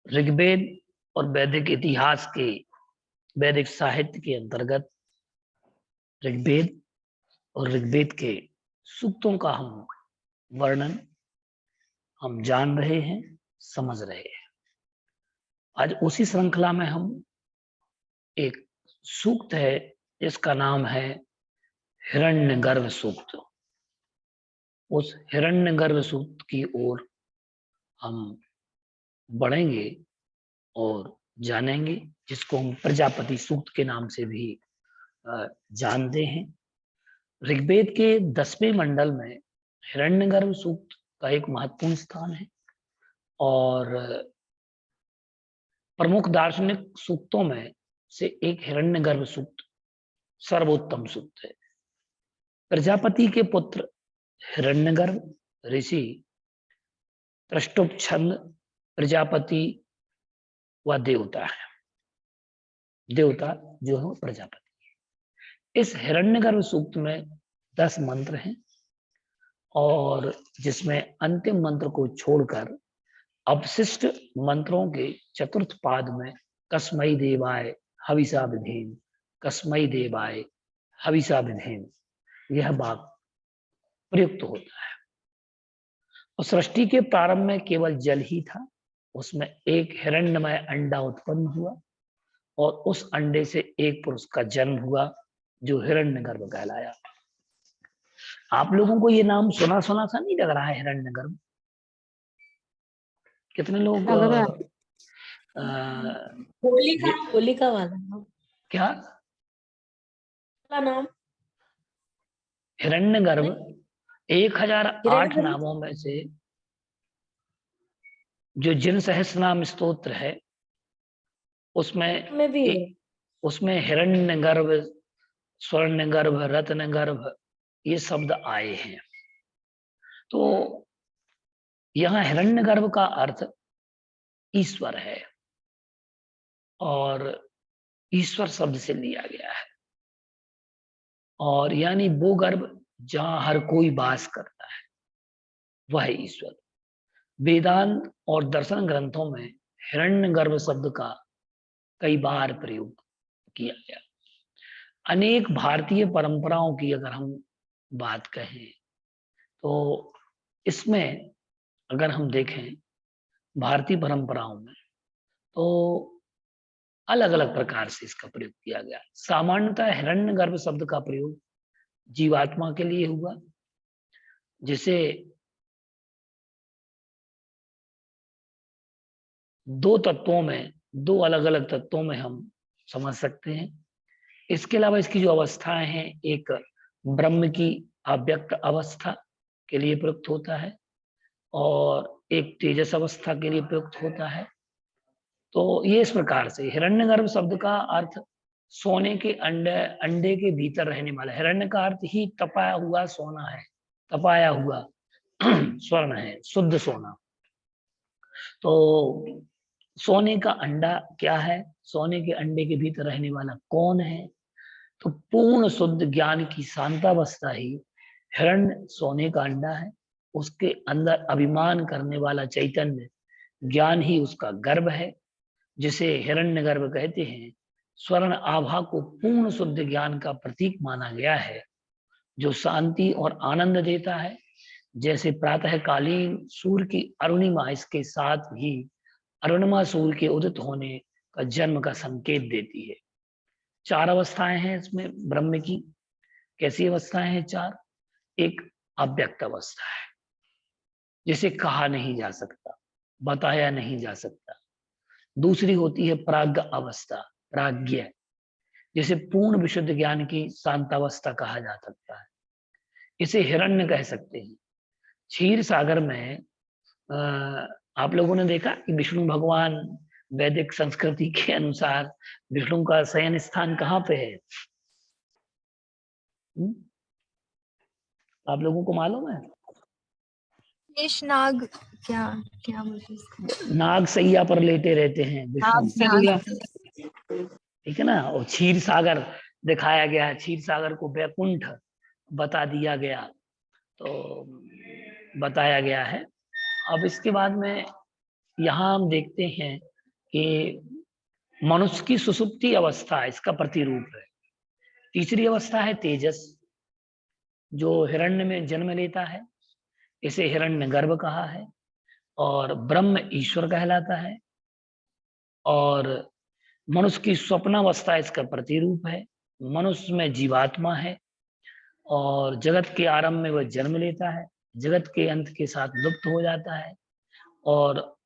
ऋग्वेद और वैदिक इतिहास के वैदिक साहित्य के अंतर्गत ऋग्वेद और ऋग्वेद के सूक्तों का हम वर्णन हम जान रहे हैं, समझ रहे हैं। आज उसी श्रृंखला में हम एक सूक्त है जिसका नाम है हिरण्यगर्भ सूक्त। उस हिरण्यगर्भ सूक्त की ओर हम बढ़ेंगे और जानेंगे, जिसको हम प्रजापति सूक्त के नाम से भी जानते हैं। ऋग्वेद के 10वें मंडल में हिरण्यगर्भ सूक्त का एक महत्वपूर्ण स्थान है और प्रमुख दार्शनिक सूक्तों में से एक हिरण्यगर्भ सूक्त सर्वोत्तम सूक्त है। प्रजापति के पुत्र हिरण्यगर्भ ऋषि त्वष्टुप प्रजापति व देवता है। देवता जो है प्रजापति। इस हिरण्यगर्भ सूक्त में 10 मंत्र हैं और जिसमें अंतिम मंत्र को छोड़कर अवशिष्ट मंत्रों के चतुर्थ पाद में कस्मै देवाय हविषा विधेम, कस्मै देवाय हविषा विधेम, यह वाक्य प्रयुक्त होता है। और सृष्टि के प्रारंभ में केवल जल ही था, उसमें एक हिरण्यमय अंडा उत्पन्न हुआ और उस अंडे से एक पुरुष का जन्म हुआ जो हिरण्यगर्भ कहलाया। आप लोगों को ये नाम सुना सुना सा नहीं लग रहा है हिरण्यगर्भ? कितने लोग होलिका वाला क्या नाम? हिरण्यगर्भ 1008 नामों में से जो जिन सहस्रनाम स्तोत्र है उसमें हिरण्यगर्भ, स्वर्णगर्भ, रत्नगर्भ ये शब्द आए हैं। तो यहाँ हिरण्यगर्भ का अर्थ ईश्वर है और ईश्वर शब्द से लिया गया है और यानी वो गर्भ जहां हर कोई वास करता है वह ईश्वर। वेदांत और दर्शन ग्रंथों में हिरण्यगर्भ शब्द का कई बार प्रयोग किया गया। अनेक भारतीय परंपराओं की अगर हम बात कहें तो इसमें अगर हम देखें भारतीय परंपराओं में तो अलग अलग प्रकार से इसका प्रयोग किया गया। सामान्यतः हिरण्यगर्भ शब्द का प्रयोग जीवात्मा के लिए हुआ, जिसे दो अलग अलग तत्वों में हम समझ सकते हैं। इसके अलावा इसकी जो अवस्थाएं हैं, एक ब्रह्म की अव्यक्त अवस्था के लिए प्रयुक्त होता है और एक तेजस अवस्था के लिए प्रयुक्त होता है। तो ये इस प्रकार से हिरण्यगर्भ शब्द का अर्थ सोने के अंडे के भीतर रहने वाला। हिरण्य का अर्थ ही तपाया हुआ सोना है, तपाया हुआ स्वर्ण है, शुद्ध सोना। तो सोने का अंडा क्या है, सोने के अंडे के भीतर रहने वाला कौन है? तो पूर्ण शुद्ध ज्ञान की शांतावस्था ही हिरण्य सोने का अंडा है। उसके अंदर अभिमान करने वाला चैतन्य ज्ञान ही उसका गर्भ है, जिसे हिरण्यगर्भ कहते हैं। स्वर्ण आभा को पूर्ण शुद्ध ज्ञान का प्रतीक माना गया है, जो शांति और आनंद देता है। जैसे प्रातःकालीन सूर्य की अरुणिमा इसके साथ ही अरुणिमा सूर्य के उदित होने का जन्म का संकेत देती है। 4 अवस्थाएं हैं इसमें ब्रह्म की। कैसी अवस्थाएं हैं 4? एक अव्यक्त अवस्था है, जिसे कहा नहीं जा सकता, बताया नहीं जा सकता। दूसरी होती है प्राज्ञ अवस्था, प्राज्ञ, जिसे पूर्ण विशुद्ध ज्ञान की शांतावस्था कहा जा सकता है। इसे हिरण्य कह सकते हैं। क्षीर सागर में आप लोगों ने देखा कि विष्णु भगवान, वैदिक संस्कृति के अनुसार विष्णु का शयन स्थान कहाँ पे है? आप लोगों को मालूम है? नाग, क्या क्या बोलते हैं? नाग सैया पर लेटे रहते हैं विष्णु, ठीक है ना। और क्षीर सागर दिखाया गया है, क्षीर सागर को वैकुंठ बता दिया गया, तो बताया गया है। अब इसके बाद में यहाँ हम देखते हैं कि मनुष्य की सुषुप्ति अवस्था इसका प्रतिरूप है। तीसरी अवस्था है तेजस, जो हिरण्य में जन्म लेता है, इसे हिरण्य गर्भ कहा है। और ब्रह्म ईश्वर कहलाता है। और मनुष्य की स्वप्नावस्था इसका प्रतिरूप है। मनुष्य में जीवात्मा है और जगत के आरंभ में वह जन्म लेता है, जगत के अंत के साथ लुप्त हो जाता है। और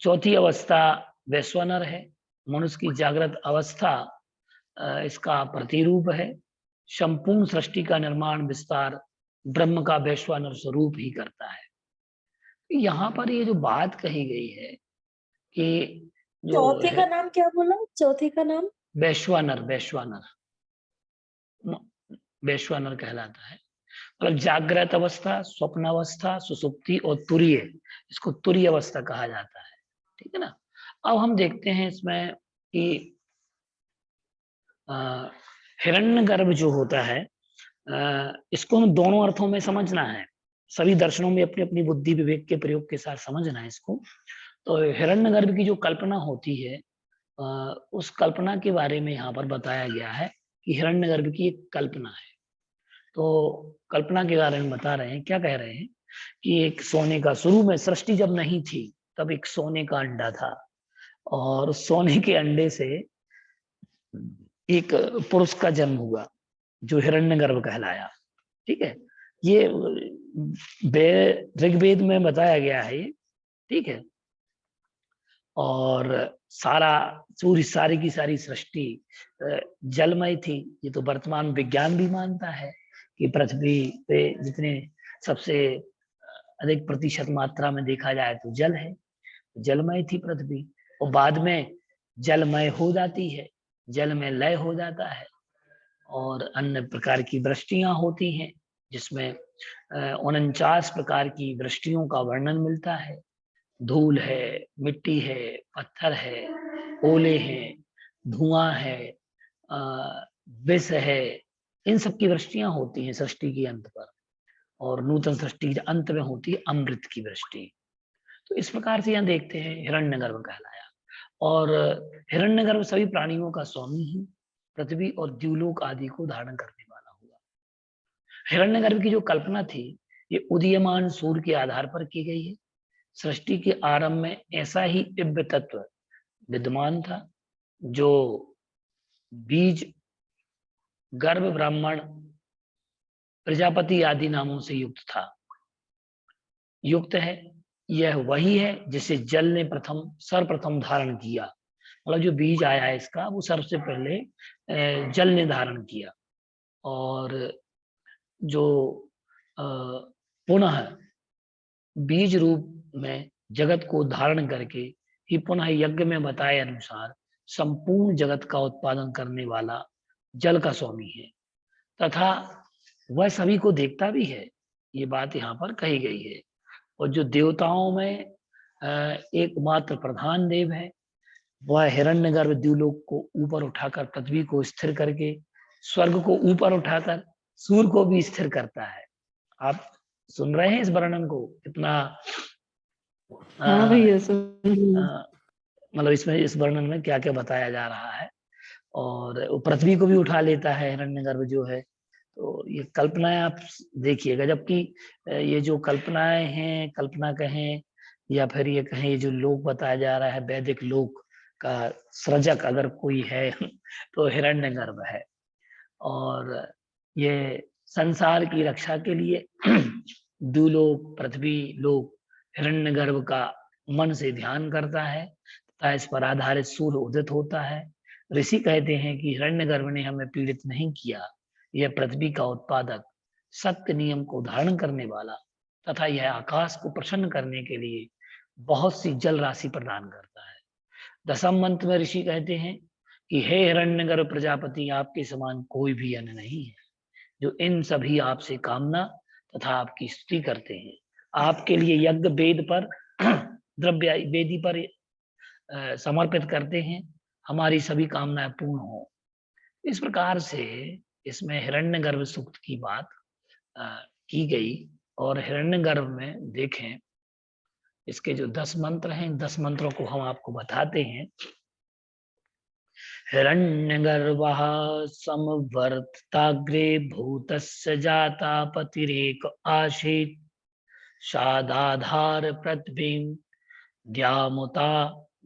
चौथी अवस्था वैश्वानर है, मनुष्य की जागृत अवस्था इसका प्रतिरूप है। संपूर्ण सृष्टि का निर्माण विस्तार ब्रह्म का वैश्वानर स्वरूप ही करता है। यहाँ पर ये जो बात कही गई है कि जो चौथे का नाम क्या बोला? चौथे का नाम? वैश्वानर, वैश्वानर कहलाता है। मतलब जागृत अवस्था, स्वप्न अवस्था, सुसुप्ति और तुरीय, इसको तुरीय अवस्था कहा जाता है। ठीक है ना। अब हम देखते हैं इसमें कि हिरण्यगर्भ जो होता है, इसको हम दोनों अर्थों में समझना है। सभी दर्शनों में अपनी अपनी बुद्धि विवेक के प्रयोग के साथ समझना है इसको। तो हिरण्यगर्भ की जो कल्पना होती है, उस कल्पना के बारे में यहाँ पर बताया गया है कि हिरण्यगर्भ की एक कल्पना है। तो कल्पना के बारे में बता रहे हैं, क्या कह रहे हैं कि एक सोने का, शुरू में सृष्टि जब नहीं थी तब एक सोने का अंडा था, और सोने के अंडे से एक पुरुष का जन्म हुआ जो हिरण्यगर्भ कहलाया। ठीक है, ये ऋग्वेद में बताया गया है ये। ठीक है, और सारा पूरी सारी की सारी सृष्टि जलमय थी। ये तो वर्तमान विज्ञान भी मानता है कि पृथ्वी पे जितने सबसे अधिक प्रतिशत मात्रा में देखा जाए तो जल है, जलमय थी पृथ्वी, और बाद में जलमय हो जाती है, जल में लय हो जाता है, और अन्य प्रकार की वृष्टियां होती हैं, जिसमें 49 प्रकार की वृष्टियों का वर्णन मिलता है। धूल है, मिट्टी है, पत्थर है, ओले हैं, धुआं है, विष है, इन सब की वृष्टियां होती हैं सृष्टि के अंत पर। और नूतन सृष्टि के अंत में होती है अमृत की वृष्टि। तो इस प्रकार से यहाँ देखते हैं हिरण्यगर्भ कहलाया। और हिरण्यगर्भ सभी प्राणियों का स्वामी ही, पृथ्वी और द्युलोक आदि को धारण करने वाला हुआ। हिरण्यगर्भ की जो कल्पना थी, ये उदीयमान सूर्य के आधार पर की गई है। सृष्टि के आरंभ में ऐसा ही दिव्य तत्व विद्यमान था, जो बीज, गर्भ, ब्राह्मण, प्रजापति आदि नामों से युक्त है। यह वही है जिसे जल ने सर्वप्रथम धारण किया। मतलब जो बीज आया है इसका, वो सबसे पहले जल ने धारण किया। और जो पुनः बीज रूप में जगत को धारण करके ही पुनः यज्ञ में बताए अनुसार संपूर्ण जगत का उत्पादन करने वाला जल का स्वामी है, तथा वह सभी को देखता भी है। ये बात यहाँ पर कही गई है। और जो देवताओं में एकमात्र प्रधान देव है, वह हिरण्यगर्भ द्युलोक को ऊपर उठाकर, पृथ्वी को स्थिर करके, स्वर्ग को ऊपर उठाकर सूर्य को भी स्थिर करता है। आप सुन रहे हैं इस वर्णन को कितना? हाँ भैया सुन। मतलब इसमें, इस वर्णन में क्या क्या बताया जा रहा है। और पृथ्वी को भी उठा लेता है हिरण्यगर्भ जो है। तो ये कल्पनाएं आप देखिएगा। जबकि ये जो कल्पनाएं हैं, कल्पना कहें या फिर ये कहें, ये जो लोक बताया जा रहा है, वैदिक लोक का सृजक अगर कोई है तो हिरण्यगर्भ है। और ये संसार की रक्षा के लिए द्युलोक, पृथ्वी लोक हिरण्यगर्भ का मन से ध्यान करता है, तथा इस पर आधारित सूर्य उदित होता है। ऋषि कहते हैं कि हिरण्यगर्भ ने हमें पीड़ित नहीं किया, यह पृथ्वी का उत्पादक, सत्य नियम को धारण करने वाला, तथा यह आकाश को प्रसन्न करने के लिए बहुत सी जल राशि प्रदान करता है। दशम मंत्र में ऋषि कहते हैं कि हे हिरण्यगर्भ प्रजापति, आपके समान कोई भी अन्य नहीं है, जो इन सभी आपसे कामना तथा आपकी स्तुति करते हैं। आपके लिए यज्ञ वेद पर द्रव्य वेदी पर समर्पित करते हैं, हमारी सभी कामनाएं पूर्ण हो। इस प्रकार से इसमें हिरण्यगर्भ सूक्त की बात की गई। और हिरण्यगर्भ में देखें इसके जो 10 मंत्र हैं, 10 मंत्रों को हम आपको बताते हैं। हिरण्यगर्भः समवर्ताग्रे भूतस्य जातापतिरेक आसीत् शादाधार पृथ्वीं द्यामुता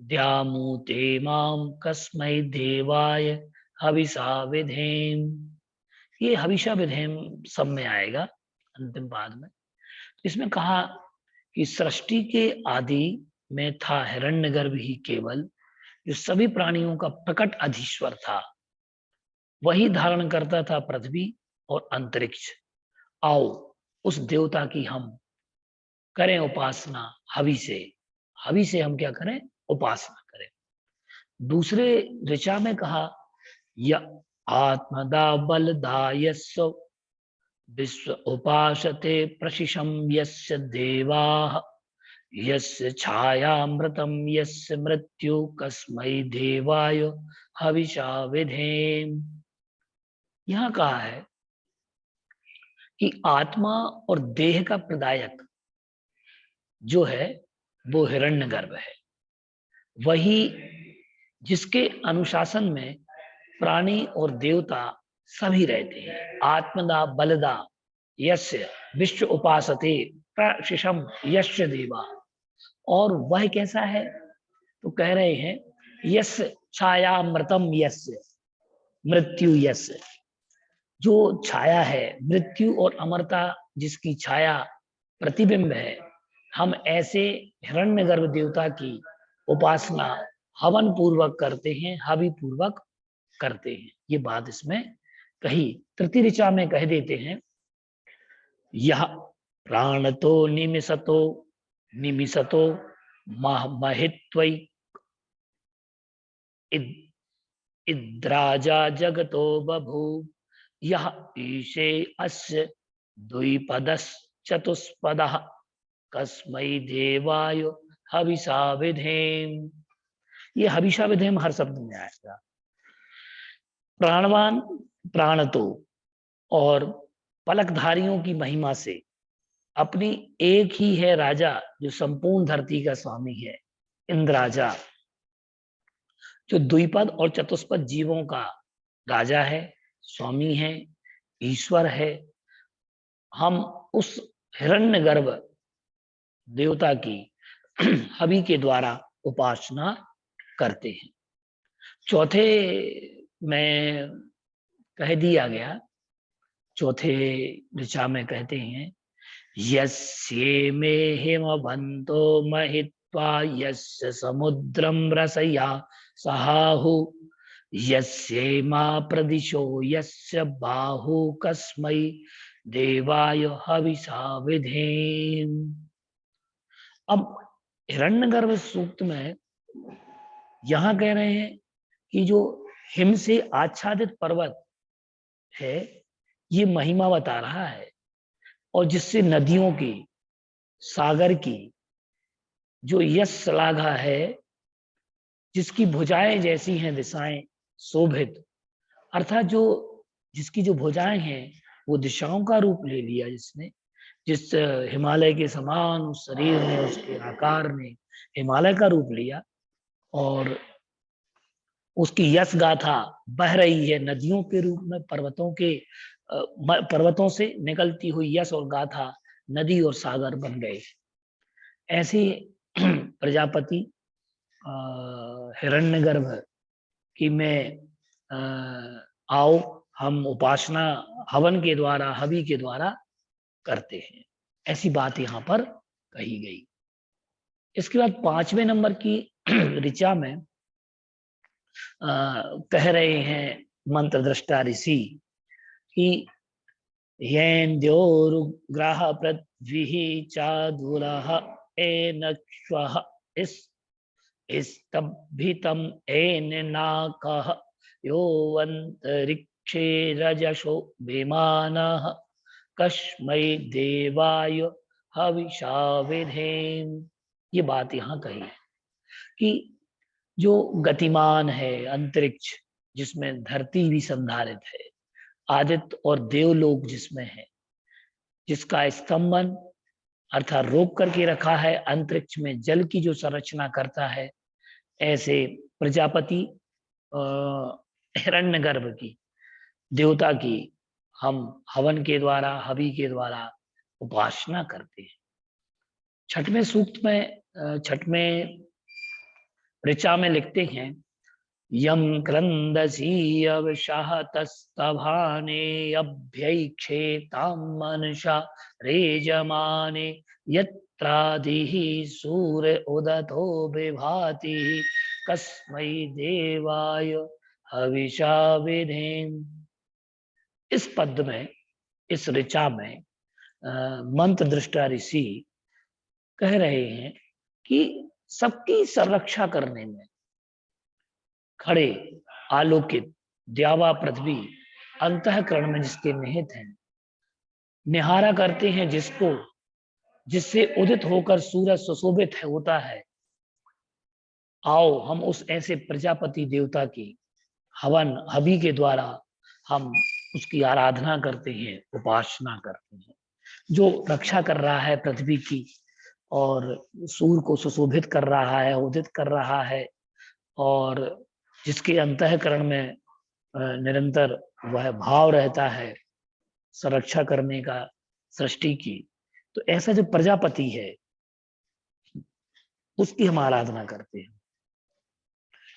द्यामुते मां कस्मै देवाय हविषा विधेम। ये हविषा विधेम सब में आएगा अंतिम पाद में। इसमें कहा कि सृष्टि के आदि में था हिरण्यगर्भ ही केवल, जो सभी प्राणियों का प्रकट अधीश्वर था। वही धारण करता था पृथ्वी और अंतरिक्ष। आओ उस देवता की हम करें उपासना हवि से। हवि से हम क्या करें? उपासना करें। दूसरे ऋचा में कहा य आत्मदा बलदायस्व विश्व उपासते प्रशिशम यस्य देवाः यस्य छायामृतम यस्य मृत्यु कस्मै देवाय हविषा विधेम। यहां कहा है कि आत्मा और देह का प्रदायक जो है वो हिरण्यगर्भ है। वही जिसके अनुशासन में प्राणी और देवता सभी रहते हैं। आत्मदा बलदा यस्य विश्व उपासते प्रशिशम यस्य देवा। और वह कैसा है? तो कह रहे हैं यस्य छायामृतम यस्य मृत्यु यस्य, जो छाया है, मृत्यु और अमरता जिसकी छाया प्रतिबिंब है। हम ऐसे हिरण्यगर्भ देवता की उपासना हवन पूर्वक करते हैं, हवि पूर्वक करते हैं। ये बात इसमें कही। तृतीय ऋचा में कह देते हैं यह प्राणतो निमिषतो निमिषतो महित्वै इद्राजा जगतो बभूव यह ईशे अस्य द्विपदश्चतुष्पदः कस्मै देवाय हविषा विधेम। ये हविषा विधेम हर शब्द में आएगा। प्राणवान प्राणतो और पलकधारियों की महिमा से अपनी एक ही है राजा, जो संपूर्ण धरती का स्वामी है, इंद्राजा, जो द्विपद और चतुष्पद जीवों का राजा है, स्वामी है, ईश्वर है। हम उस हिरण्यगर्भ देवता की हवि के द्वारा उपासना करते हैं। चौथे में कह दिया गया, चौथे ऋचा में कहते हैं यस्ये मे हिमवन्तो महित्वा यस्य समुद्रम रसया सहाहु यस्येमा प्रदिशो यस्य बाहु कस्मै देवाय हविषा विधेम। अब हिरण्यगर्भ सूक्त में यहां कह रहे हैं कि जो हिम से आच्छादित पर्वत है, ये महिमा बता रहा है, और जिससे नदियों की, सागर की जो यश श्लाघा है, जिसकी भुजाएं जैसी हैं दिशाएं शोभित, अर्थात जो जिसकी जो भुजाएं हैं वो दिशाओं का रूप ले लिया, जिसने जिस हिमालय के समान उस शरीर ने, उसके आकार ने हिमालय का रूप लिया, और उसकी यश गाथा बह रही है नदियों के रूप में। पर्वतों से निकलती हुई यश और गाथा नदी और सागर बन गए। ऐसे प्रजापति हिरण्यगर्भ की में आओ हम उपासना हवन के द्वारा, हवि के द्वारा करते हैं। ऐसी बात यहाँ पर कही गई। इसके बाद 5वें नंबर की ऋचा में कह रहे हैं मंत्र दृष्टा ऋषि कि येन्द्योरुग्रह पृथ्वी चादुरः एनक्ष्वः स्तभितं एननाकः योऽन्तरिक्षे रजसो विमानः कस्मै देवाय हविषा विधेम। ये बात यहाँ कही है कि जो गतिमान है अंतरिक्ष, जिसमें धरती भी संधारित है, आदित्य और देवलोक जिसमें है, जिसका स्तंभन अर्थात रोक करके रखा है, अंतरिक्ष में जल की जो संरचना करता है, ऐसे प्रजापति हिरण्यगर्भ की, देवता की हम हवन के द्वारा, हवि के द्वारा उपासना करते हैं। छठवें सूक्त में, छठवें ऋचा में लिखते हैं, यम क्रंदसी अवशाहतस्तभाने अभ्यैक्षेतां मनसा रेजमाने यत्रादिः सूर्य उदतो विभाति कस्मै देवाय हविषा विधेम। इस पद में, इस ऋचा में मंत्र दृष्टा ऋषि कह रहे हैं कि सबकी संरक्षा करने में खड़े आलोकित द्यावा पृथ्वी अंतःकरण में जिसके निहित हैं, निहारा करते हैं जिसको, जिससे उदित होकर सूरज सुशोभित होता है। आओ हम उस ऐसे प्रजापति देवता की हवन हवि के द्वारा हम उसकी आराधना करते हैं, उपासना करते हैं, जो रक्षा कर रहा है पृथ्वी की और सूर्य को सुशोभित कर रहा है, उदित कर रहा है, और जिसके अंतःकरण में निरंतर वह भाव रहता है संरक्षा करने का सृष्टि की। तो ऐसा जो प्रजापति है उसकी हम आराधना करते हैं।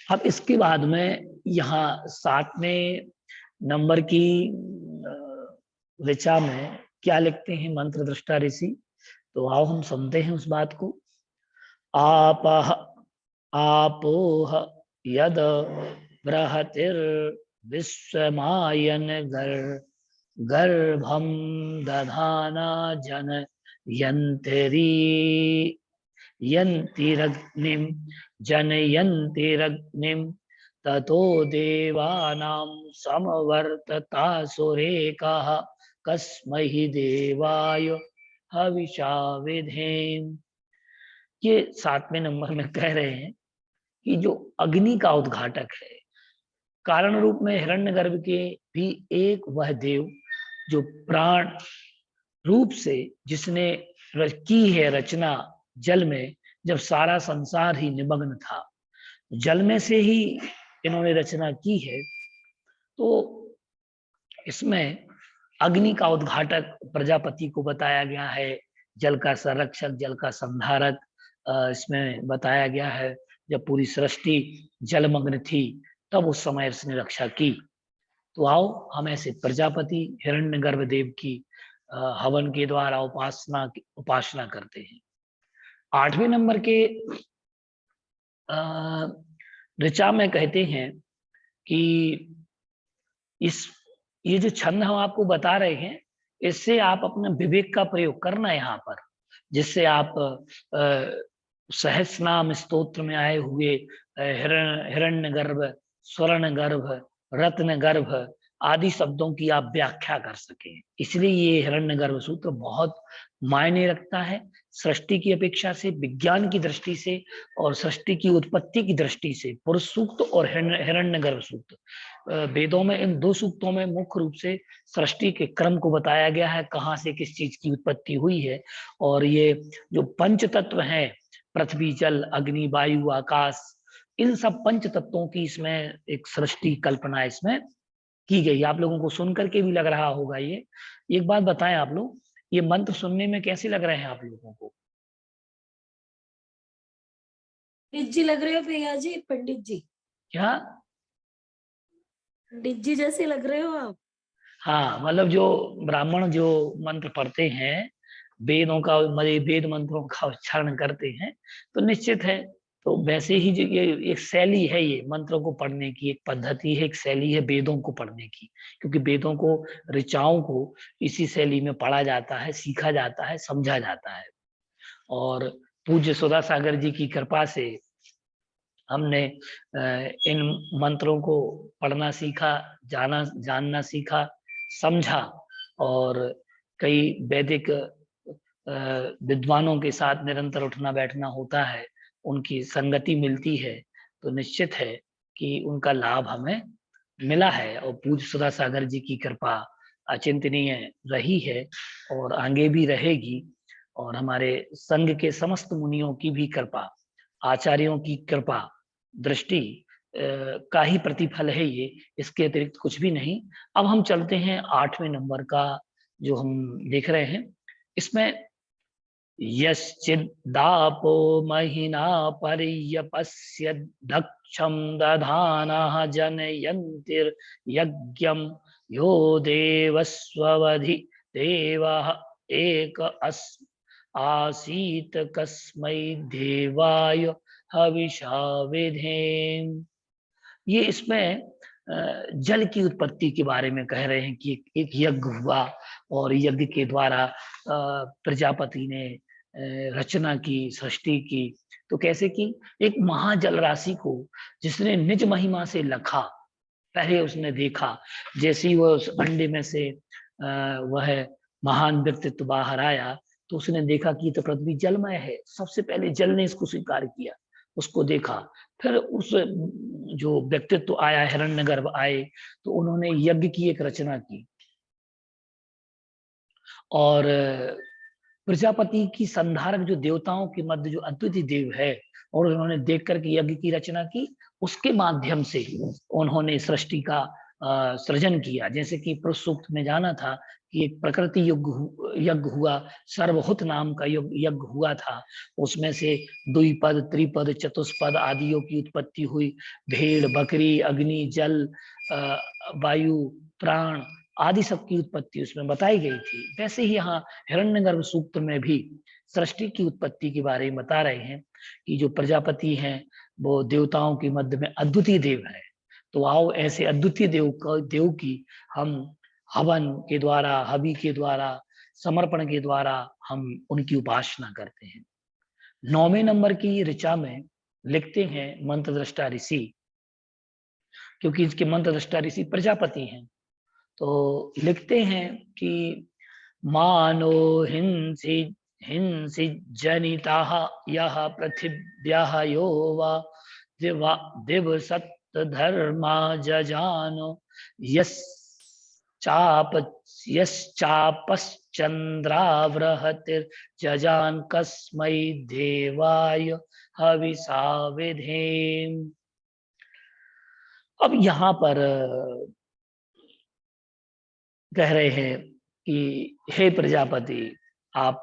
अब इसके बाद में यहाँ 7वें नंबर की ऋचा में क्या लिखते हैं मंत्र दृष्टा ऋषि, तो आओ हम सुनते हैं उस बात को। आपह आपोह यद बृहतिर् विश्वमायन गर्भम दधाना जन यंत्री यंतिरग्निम जनयन्तिरग्निम ततो देवानां समवर्ततासुरेकाः कस्मै देवाय हविषा विधेम। ये 7वें नंबर में कह रहे हैं कि जो अग्नि का उद्घाटक है, कारण रूप में हिरण्यगर्भ के भी एक वह देव जो प्राण रूप से जिसने की है रचना जल में, जब सारा संसार ही निमग्न था, जल में से ही इन्होंने रचना की है। तो इसमें अग्नि का उद्घाटक प्रजापति को बताया गया है, जल का संरक्षक, जल का संधारक इसमें बताया गया है। जब पूरी सृष्टि जलमग्न थी तब उस समय इसने रक्षा की। तो आओ हम ऐसे प्रजापति हिरण्यगर्भ देव की हवन के द्वारा उपासना करते हैं। 8वें नंबर के ऋचा में कहते हैं कि ये जो छंद हम आपको बता रहे हैं, इससे आप अपने विवेक का प्रयोग करना यहाँ पर, जिससे आप सहस्रनाम स्तोत्र में आए हुए हिरण्यगर्भ, स्वर्णगर्भ, रत्नगर्भ आदि शब्दों की आप व्याख्या कर सकें। इसलिए ये हिरण्यगर्भ सूत्र बहुत मायने रखता है सृष्टि की अपेक्षा से, विज्ञान की दृष्टि से और सृष्टि की उत्पत्ति की दृष्टि से। पुरुष सूक्त और हिरण्यगर्भ सूक्त, वेदों में इन 2 सूक्तों में मुख्य रूप से सृष्टि के क्रम को बताया गया है, कहाँ से किस चीज की उत्पत्ति हुई है। और ये जो पंच तत्व हैं, पृथ्वी, जल, अग्नि, वायु, आकाश, इन सब पंच तत्वों की इसमें एक सृष्टि कल्पना इसमें की गई। आप लोगों को सुन करके भी लग रहा होगा ये। एक बात बताएं आप लोग, ये मंत्र सुनने में कैसे लग रहे हैं आप लोगों को? पंडित जी लग रहे हो भैया जी, पंडित जी। क्या? पंडित जी जैसे लग रहे हो आप। हाँ, मतलब जो ब्राह्मण जो मंत्र पढ़ते हैं, वेदों का, वेद मंत्रों का उच्चारण करते हैं, तो निश्चित है, तो वैसे ही जो ये एक शैली है, ये मंत्रों को पढ़ने की एक पद्धति है, एक शैली है वेदों को पढ़ने की, क्योंकि वेदों को, ऋचाओं को इसी शैली में पढ़ा जाता है, सीखा जाता है, समझा जाता है। और पूज्य सुधा सागर जी की कृपा से हमने इन मंत्रों को पढ़ना सीखा, जानना सीखा, समझा, और कई वैदिक विद्वानों के साथ निरंतर उठना बैठना होता है, उनकी संगति मिलती है, तो निश्चित है कि उनका लाभ हमें मिला है। और पूज्य सुधा सागर जी की कृपा अचिंतनीय रही है और आगे भी रहेगी। और हमारे संघ के समस्त मुनियों की भी कृपा, आचार्यों की कृपा दृष्टि का ही प्रतिफल है ये, इसके अतिरिक्त कुछ भी नहीं। अब हम चलते हैं 8वें नंबर का जो हम देख रहे हैं। इसमें यश्चिदापो महिना पर्यपस्य दक्षं दधानः जनयन्तिर्यज्ञं यो देवस्ववधि देवः एक आसीत कस्मै देवाय हविषा विधेम। ये इसमें जल की उत्पत्ति के बारे में कह रहे हैं कि एक यज्ञ हुआ और यज्ञ के द्वारा प्रजापति ने रचना की, सृष्टि की। तो कैसे की? एक महाजल राशि को जिसने निज महिमा से लखा, पहले उसने देखा, जैसे ही वह उस अंडे में से वह महान व्यक्तित्व बाहर आया तो उसने देखा कि तो पृथ्वी जलमय है। सबसे पहले जल ने इसको स्वीकार किया, उसको देखा। फिर उस जो व्यक्तित्व आया, हिरण्यगर्भ आए, तो उन्होंने यज्ञ की एक रचना की और प्रजापति की संधारक जो देवताओं के मध्य जो अद्वितीय देव है, और उन्होंने देख करके यज्ञ की रचना की। उसके माध्यम से उन्होंने सृष्टि का सृजन किया। जैसे कि पुरुष सूक्त में जाना था कि एक प्रकृति यज्ञ हुआ, सर्वहुत नाम का यज्ञ हुआ था। उसमें से द्विपद, त्रिपद, चतुष्पद आदियों की उत्पत्ति हुई। भेड़, बकरी, अग्नि, जल, वायु, प्राण आदि सबकी उत्पत्ति उसमें बताई गई थी। वैसे ही यहाँ हिरण्यगर्भ सूक्त में भी सृष्टि की उत्पत्ति के बारे में बता रहे हैं कि जो प्रजापति हैं वो देवताओं के मध्य में अद्वितीय देव है। तो आओ ऐसे अद्वितीय देव की हम हवन के द्वारा, हवि के द्वारा, समर्पण के द्वारा हम उनकी उपासना करते हैं। 9वें नंबर की ऋचा में लिखते हैं मंत्र दृष्टा ऋषि, क्योंकि इसके मंत्र दृष्टा ऋषि प्रजापति हैं। तो लिखते हैं कि मानो हिंसी हिंसी जनिता यह पृथिव्याः यो वा दिव सत्य धर्मा जजानो यश्चापश्चंद्रावृहतिर्जजान कस्मै देवाय हविषा विधेम। अब यहाँ पर कह रहे हैं कि हे प्रजापति, आप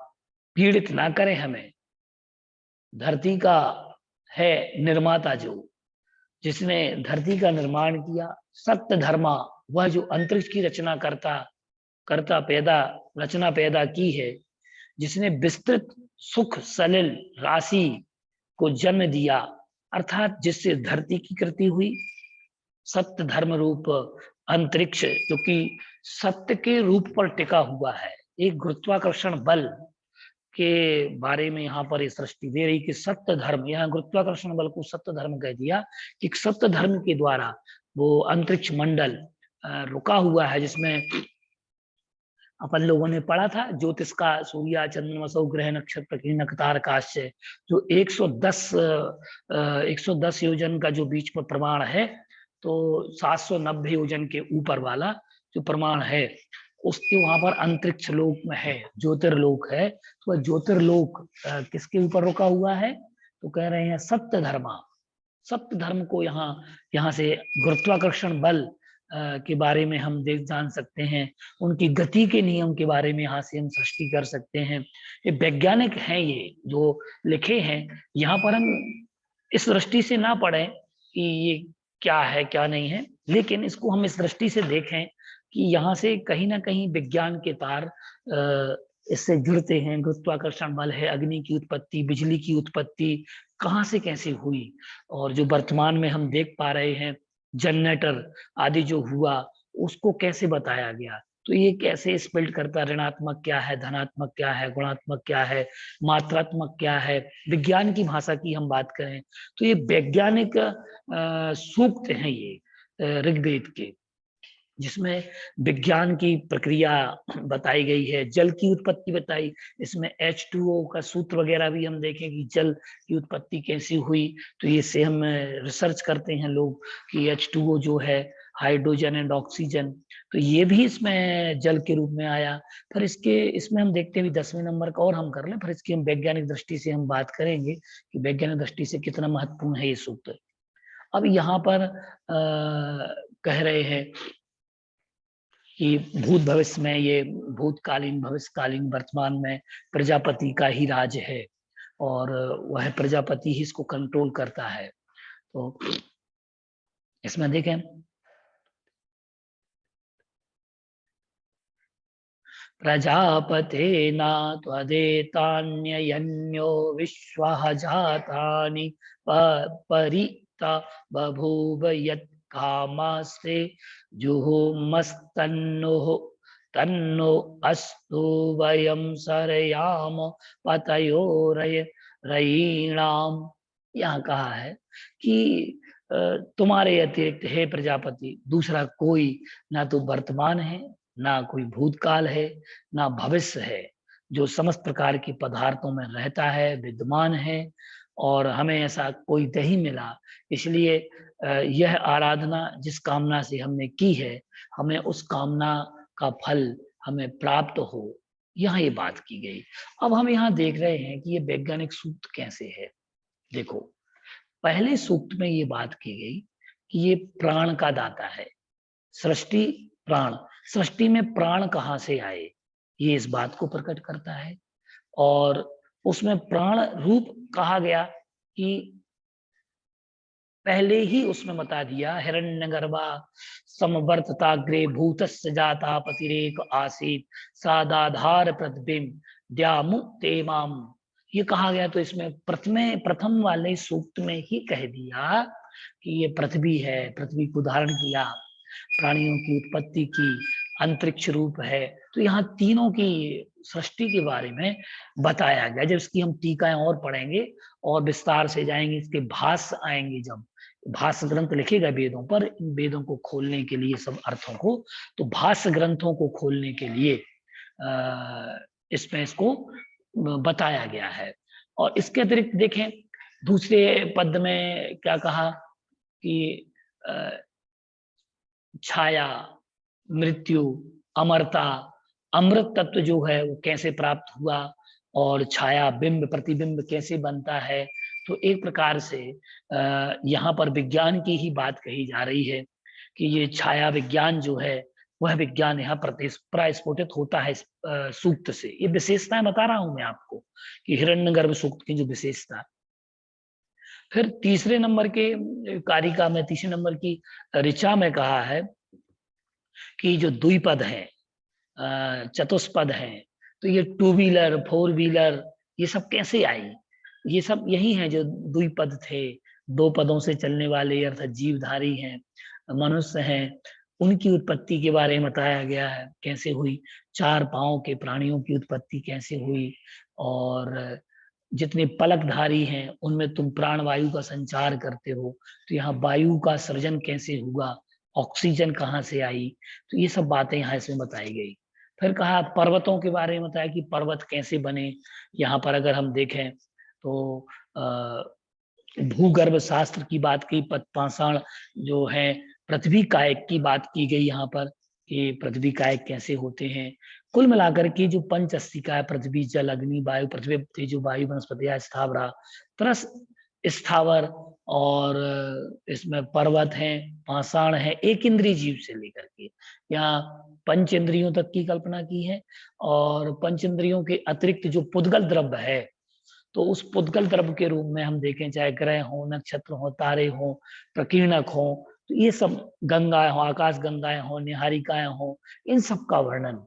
पीड़ित ना करें हमें। धरती का है निर्माता जो, जिसने धरती का निर्माण किया, सत्य धर्मा, वह जो अंतरिक्ष की रचना रचना पैदा की है, जिसने विस्तृत सुख सलिल राशि को जन्म दिया, अर्थात जिससे धरती की कृति हुई। सत्य धर्म रूप अंतरिक्ष जो कि सत्य के रूप पर टिका हुआ है, एक गुरुत्वाकर्षण बल के बारे में यहाँ पर सृष्टि दे रही कि सत्य धर्म, यहाँ गुरुत्वाकर्षण बल को सत्य धर्म कह दिया कि सत्य धर्म के द्वारा वो अंतरिक्ष मंडल रुका हुआ है, जिसमें अपन लोगों ने पढ़ा था ज्योतिष का सूर्य चंद्रमा सौ ग्रह नक्षत्र की नक्षतार काश्य, जो 110 योजन का जो बीच में प्रमाण है, तो 790 योजन के ऊपर वाला जो प्रमाण है उसके वहां पर अंतरिक्ष लोक में है, ज्योतिर्लोक है। तो ज्योतिर्लोक किसके ऊपर रुका हुआ है? तो कह रहे हैं सत्य धर्मा। सत्य धर्म को यहाँ से गुरुत्वाकर्षण बल के बारे में हम जान सकते हैं, उनकी गति के नियम के बारे में यहाँ से हम सृष्टि कर सकते हैं। ये वैज्ञानिक हैं, ये जो लिखे हैं। यहाँ पर हम इस दृष्टि से ना पढ़ें कि ये क्या है क्या नहीं है, लेकिन इसको हम इस दृष्टि से देखें कि यहाँ से कहीं ना कहीं विज्ञान के तार इससे जुड़ते हैं। गुरुत्वाकर्षण बल है, अग्नि की उत्पत्ति, बिजली की उत्पत्ति कहाँ से कैसे हुई, और जो वर्तमान में हम देख पा रहे हैं जनरेटर आदि जो हुआ उसको कैसे बताया गया। तो ये कैसे स्पेल्ट करता, ऋणात्मक क्या है, धनात्मक क्या है, गुणात्मक क्या है, मात्रात्मक क्या है। विज्ञान की भाषा की हम बात करें तो ये वैज्ञानिक सूक्त हैं ये ऋग्वेद के, जिसमें विज्ञान की प्रक्रिया बताई गई है, जल की उत्पत्ति बताई। इसमें H2O का सूत्र वगैरह भी हम देखें कि जल की उत्पत्ति कैसी हुई। तो ये से हम रिसर्च करते हैं लोग कि H2O जो है हाइड्रोजन एंड ऑक्सीजन, तो ये भी इसमें जल के रूप में आया। फिर इसमें हम देखते हैं 10वें नंबर का और हम कर लें, फिर इसकी हम वैज्ञानिक दृष्टि से हम बात करेंगे कि वैज्ञानिक दृष्टि से कितना महत्वपूर्ण है ये सूत्र। अब यहाँ पर कह रहे हैं कि भूत भविष्य में, ये भूतकालीन, भविष्यकालीन, वर्तमान में प्रजापति का ही राज है और वह प्रजापति ही इसको कंट्रोल करता है। तो इसमें देखें, प्रजापतेना त्वदेतान्यन्यो विश्वः जातानि परिता बभूव यत् कामास्ते जुहुमस्तन्नुः तन्नो अस्तु वयं सरयाम पतयोरयीणाम। यहाँ कहा है कि तुम्हारे अतिरिक्त हे प्रजापति दूसरा कोई ना तो वर्तमान है, ना कोई भूतकाल है, ना भविष्य है, जो समस्त प्रकार के पदार्थों में रहता है, विद्यमान है, और हमें ऐसा कोई नहीं मिला। इसलिए यह आराधना जिस कामना से हमने की है, हमें उस कामना का फल हमें प्राप्त हो, यहाँ ये बात की गई। अब हम यहाँ देख रहे हैं कि ये वैज्ञानिक सूत्र कैसे है। देखो, पहले सूक्त में ये बात की गई कि ये प्राण का दाता है, सृष्टि प्राण, सृष्टि में प्राण कहाँ से आए, ये इस बात को प्रकट करता है। और उसमें प्राण रूप कहा गया कि पहले ही उसमें बता दिया, हिरण्यगर्भा समवर्तताग्रे भूतस्य जाता पतिरेक आसीत सादाधार प्रतिबिंब द्यामु तेमाम, ये कहा गया। तो इसमें प्रथम वाले सूक्त में ही कह दिया कि ये पृथ्वी है, पृथ्वी को धारण किया, प्राणियों की उत्पत्ति की, अंतरिक्ष रूप है। तो यहाँ तीनों की सृष्टि के बारे में बताया गया। जब इसकी हम टीकाएं और पढ़ेंगे और विस्तार से जाएंगे, इसके भाष्य आएंगे, जब भाष्य ग्रंथ लिखेगा वेदों पर, इन वेदों को खोलने के लिए, सब अर्थों को, तो भाष्य ग्रंथों को खोलने के लिए इसमें इसको बताया गया है। और इसके अतिरिक्त देखें, दूसरे पद में क्या कहा कि छाया, मृत्यु, अमरता, अमृत तत्व जो है वो कैसे प्राप्त हुआ, और छाया, बिंब, प्रतिबिंब कैसे बनता है। तो एक प्रकार से यहाँ पर विज्ञान की ही बात कही जा रही है कि ये छाया विज्ञान जो है, वह विज्ञान यहाँ प्रस्फुटित होता है सूक्त से। ये विशेषताएं बता रहा हूं मैं आपको कि हिरण्यगर्भ सूक्त की जो विशेषता। फिर तीसरे नंबर के कारिका में, तीसरे नंबर की ऋचा में कहा है कि जो द्विपद है, चतुष्पद है, तो ये 2 व्हीलर, 4 व्हीलर, ये सब कैसे आई। ये सब यही है जो द्विपद थे, 2 पदों से चलने वाले, अर्थात जीवधारी हैं, मनुष्य हैं, उनकी उत्पत्ति के बारे में बताया गया है, कैसे हुई। 4 पांव के प्राणियों की उत्पत्ति कैसे हुई, और जितने पलकधारी हैं उनमें तुम प्राण वायु का संचार करते हो, तो यहाँ वायु का सृजन कैसे हुआ, ऑक्सीजन कहाँ से आई। तो ये सब बातें यहाँ इसमें बताई गई। फिर कहा पर्वतों के बारे में बताया कि पर्वत कैसे बने। यहाँ पर अगर हम देखें तो भूगर्भ शास्त्र की बात की, पाषाण जो है, पृथ्वी कायक की बात की गई यहाँ पर कि पृथ्वी कायक कैसे होते हैं। कुल मिलाकर के जो पंच अस्तिका है, पृथ्वी, जल, अग्नि, वायु, पृथ्वी, तेजो, वायु, वनस्पति, स्थावरा, तरस स्थावर, और इसमें पर्वत हैं, पाषाण है, एक इंद्रिय जीव से लेकर के यहाँ पंच इंद्रियों तक की कल्पना की है। और पंच इंद्रियों के अतिरिक्त जो पुद्गल द्रव्य है, तो उस पुद्गल द्रव्य के रूप में हम देखें, चाहे ग्रह हो, नक्षत्र हो, तारे हो, प्रकीर्णक हो, तो ये सब गंगाएं हो, आकाश गंगाएं हो, निहारिकाएं हो, इन सब का वर्णन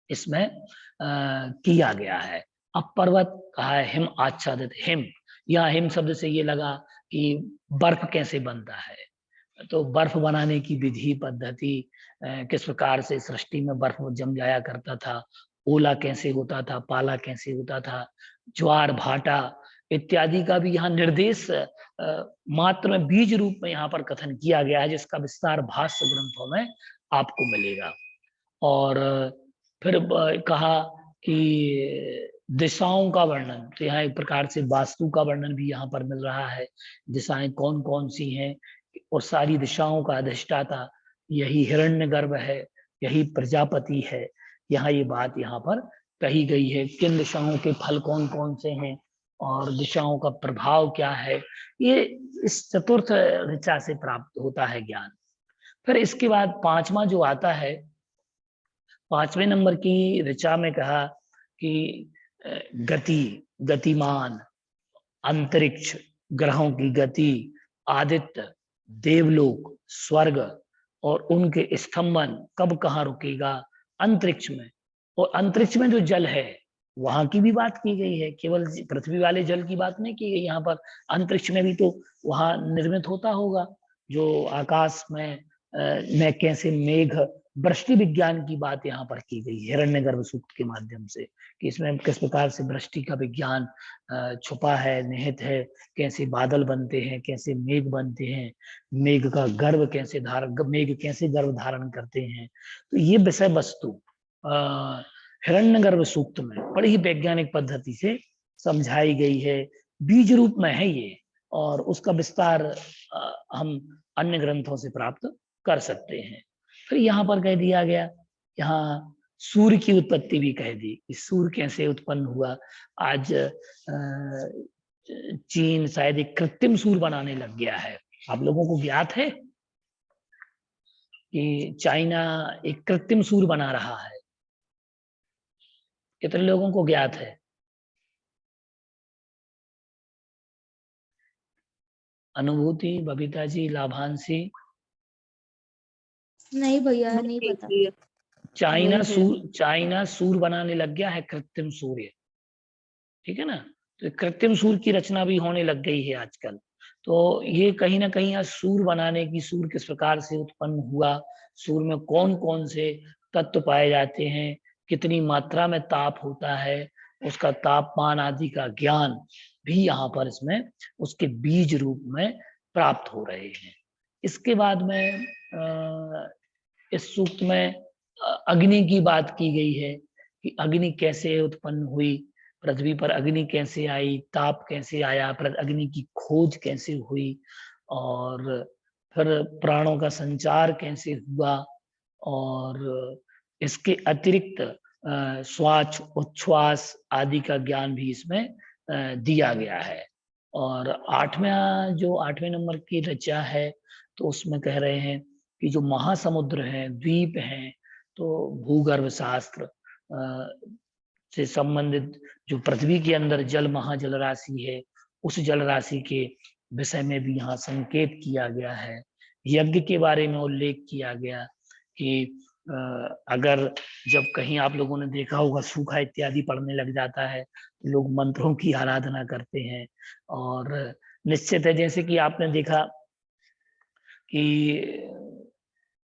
इसमें किया गया है। अब पर्वत कहा है हिम आच्छादित, हिम, यहाँ हिम शब्द से ये लगा कि बर्फ कैसे बनता है। तो बर्फ बनाने की विधि, पद्धति, किस प्रकार से सृष्टि में बर्फ जम जाया करता था, ओला कैसे होता था, पाला कैसे होता था, ज्वार भाटा इत्यादि का भी यहाँ निर्देश मात्र में बीज रूप में यहाँ पर कथन किया गया है, जिसका विस्तार भाष्य ग्रंथों में आपको मिलेगा। और फिर कहा कि दिशाओं का वर्णन, तो यहाँ एक प्रकार से वास्तु का वर्णन भी यहाँ पर मिल रहा है। दिशाएं कौन कौन सी हैं, और सारी दिशाओं का अधिष्ठाता यही हिरण्यगर्भ है, यही प्रजापति है। यहाँ ये बात यहाँ पर कही गई है, किन दिशाओं के फल कौन कौन से हैं और दिशाओं का प्रभाव क्या है, ये इस चतुर्थ ऋचा से प्राप्त होता है ज्ञान। फिर इसके बाद पांचवा जो आता है, 5वें नंबर की ऋचा में कहा कि गति, गतिमान, अंतरिक्ष, ग्रहों की गति, आदित्य, देवलोक, स्वर्ग और उनके स्तंभन कब कहाँ रुकेगा, अंतरिक्ष में। और अंतरिक्ष में जो जल है वहां की भी बात की गई है, केवल पृथ्वी वाले जल की बात नहीं की गई यहाँ पर। अंतरिक्ष में भी तो वहां निर्मित होता होगा, जो आकाश में कैसे मेघ, वृष्टि विज्ञान की बात यहाँ पर की गई है हिरण्यगर्भ सूक्त के माध्यम से, कि इसमें किस प्रकार से वृष्टि का विज्ञान छुपा है, निहित है, कैसे बादल बनते हैं, कैसे मेघ बनते हैं, मेघ का गर्भ कैसे मेघ कैसे गर्भ धारण करते हैं। तो ये विषय वस्तु हिरण्यगर्भ सूक्त में बड़ी ही वैज्ञानिक पद्धति से समझाई गई है, बीज रूप में है ये, और उसका विस्तार हम अन्य ग्रंथों से प्राप्त कर सकते हैं। फिर यहाँ पर कह दिया गया, यहाँ सूर्य की उत्पत्ति भी कह दी कि सूर्य कैसे उत्पन्न हुआ। आज चीन शायद एक कृत्रिम सूर्य बनाने लग गया है। आप लोगों को ज्ञात है कि चाइना एक कृत्रिम सूर्य बना रहा है? कितने लोगों को ज्ञात है? अनुभूति, बबीता जी, लाभांशी? नहीं भैया, नहीं पता। चाइना सूर्य बनाने लग गया है, कृत्रिम सूर्य, ठीक है ना। तो कृत्रिम सूर्य की रचना भी होने लग गई है आजकल। तो ये कहीं ना कहीं सूर्य बनाने की, सूर्य किस प्रकार से उत्पन्न हुआ, सूर्य में कौन कौन से तत्व पाए जाते हैं, कितनी मात्रा में ताप होता है, उसका तापमान आदि का ज्ञान भी यहाँ पर इसमें उसके बीज रूप में प्राप्त हो रहे हैं। इसके बाद में इस सूक्त में अग्नि की बात की गई है कि अग्नि कैसे उत्पन्न हुई, पृथ्वी पर अग्नि कैसे आई, ताप कैसे आया, अग्नि की खोज कैसे हुई, और फिर प्राणों का संचार कैसे हुआ, और इसके अतिरिक्त श्वास, उच्छ्वास आदि का ज्ञान भी इसमें दिया गया है। और 8वें नंबर की ऋचा है, तो उसमें कह रहे हैं कि जो महासमुद्र हैं, द्वीप हैं, तो भूगर्भ शास्त्र से संबंधित जो पृथ्वी के अंदर जल महाजल राशि है, उस जल राशि के विषय में भी यहाँ संकेत किया गया है। यज्ञ के बारे में उल्लेख किया गया कि अगर जब कहीं आप लोगों ने देखा होगा सूखा इत्यादि पड़ने लग जाता है, लोग मंत्रों की आराधना करते हैं। और निश्चित है, जैसे कि आपने देखा कि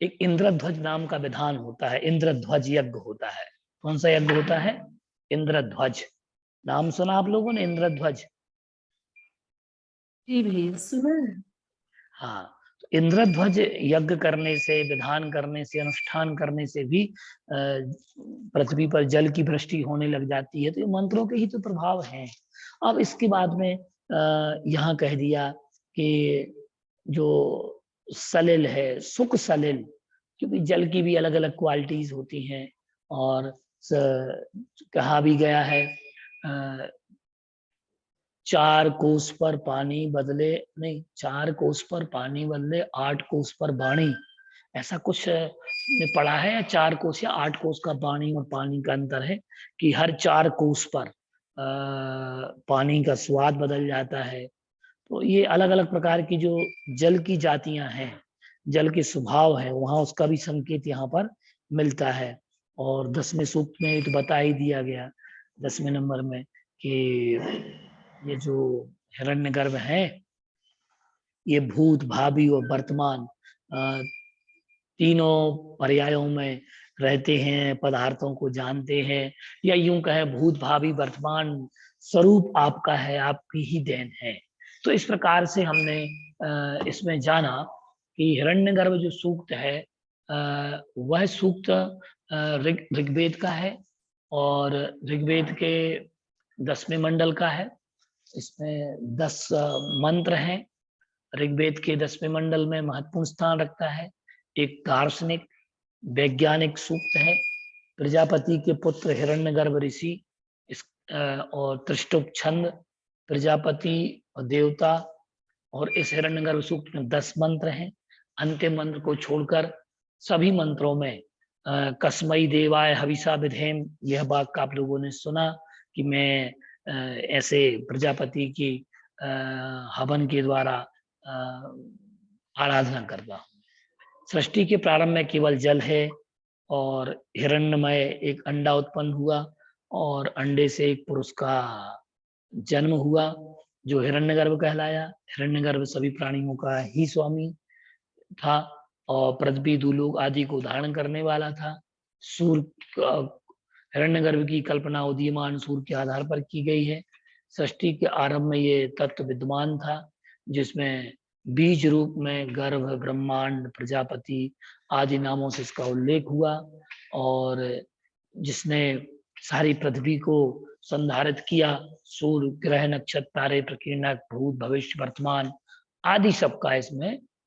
एक इंद्रध्वज नाम का विधान होता है, इंद्रध्वज यज्ञ होता है। कौन सा यज्ञ होता है? इंद्रध्वज। नाम सुना आप लोगों ने इंद्रध्वज? जी भैया, सुना है। हाँ, तो इंद्रध्वज यज्ञ करने से, विधान करने से, अनुष्ठान करने से भी पृथ्वी पर जल की वृष्टि होने लग जाती है। तो ये मंत्रों के ही तो प्रभाव हैं। अब इसके बाद में यहाँ कह दिया कि जो सलिल है, सुख सलिल, क्योंकि जल की भी अलग अलग क्वालिटीज होती हैं। और कहा भी गया है 4 कोस पर पानी बदले, नहीं, 4 कोस पर पानी बदले 8 कोस पर वाणी, ऐसा कुछ ने पढ़ा है। या 4 कोस या 8 कोस का वाणी और पानी का अंतर है, कि हर 4 कोस पर पानी का स्वाद बदल जाता है। तो ये अलग अलग प्रकार की जो जल की जातियां हैं, जल के स्वभाव है, वहां उसका भी संकेत यहाँ पर मिलता है। और 10वें सूक्त में तो बता ही दिया गया 10वें नंबर में कि ये जो हिरण्यगर्भ है, ये भूत, भावी और वर्तमान तीनों पर्यायों में रहते हैं, पदार्थों को जानते हैं, या यूं कहे भूत, भावी, वर्तमान स्वरूप आपका है, आपकी ही देन है। तो इस प्रकार से हमने इसमें जाना कि हिरण्यगर्भ जो सूक्त है वह सूक्त ऋग्वेद का है, और ऋग्वेद के 10वें मंडल का है। इसमें 10 मंत्र हैं, ऋग्वेद के 10वें मंडल में महत्वपूर्ण स्थान रखता है। एक दार्शनिक वैज्ञानिक सूक्त है। प्रजापति के पुत्र हिरण्यगर्भ ऋषि इस और त्रिष्टुप छंद प्रजापति और देवता, और इस हिरण्यगर्भ सूक्त में 10 मंत्र हैं। अंतिम मंत्र को छोड़कर सभी मंत्रों में कस्मई देवाय हविषा विधेम, यह वाक्य आप लोगों ने सुना कि मैं ऐसे प्रजापति की हवन के द्वारा आराधना करता हूँ। सृष्टि के प्रारंभ में केवल जल है और हिरण्यमय एक अंडा उत्पन्न हुआ और अंडे से एक पुरुष का जन्म हुआ जो हिरण्यगर्भ कहलाया। हिरण्यगर्भ सभी प्राणियों का ही स्वामी था और पृथ्वी दूलोक आदि को धारण करने वाला था। सूर्य हिरण्यगर्भ की कल्पना उदीयमान सूर्य के आधार पर की गई है। सृष्टि के आरंभ में ये तत्व विद्यमान था जिसमें बीज रूप में गर्भ, ब्रह्मांड, प्रजापति आदि नामों से इसका उल्लेख हुआ और जिसने सारी पृथ्वी को संधारित किया। सूर्य, ग्रह, नक्षत्र, तारे, प्रकीर्णक, भूत, भविष्य, वर्तमान आदि सबका इसमें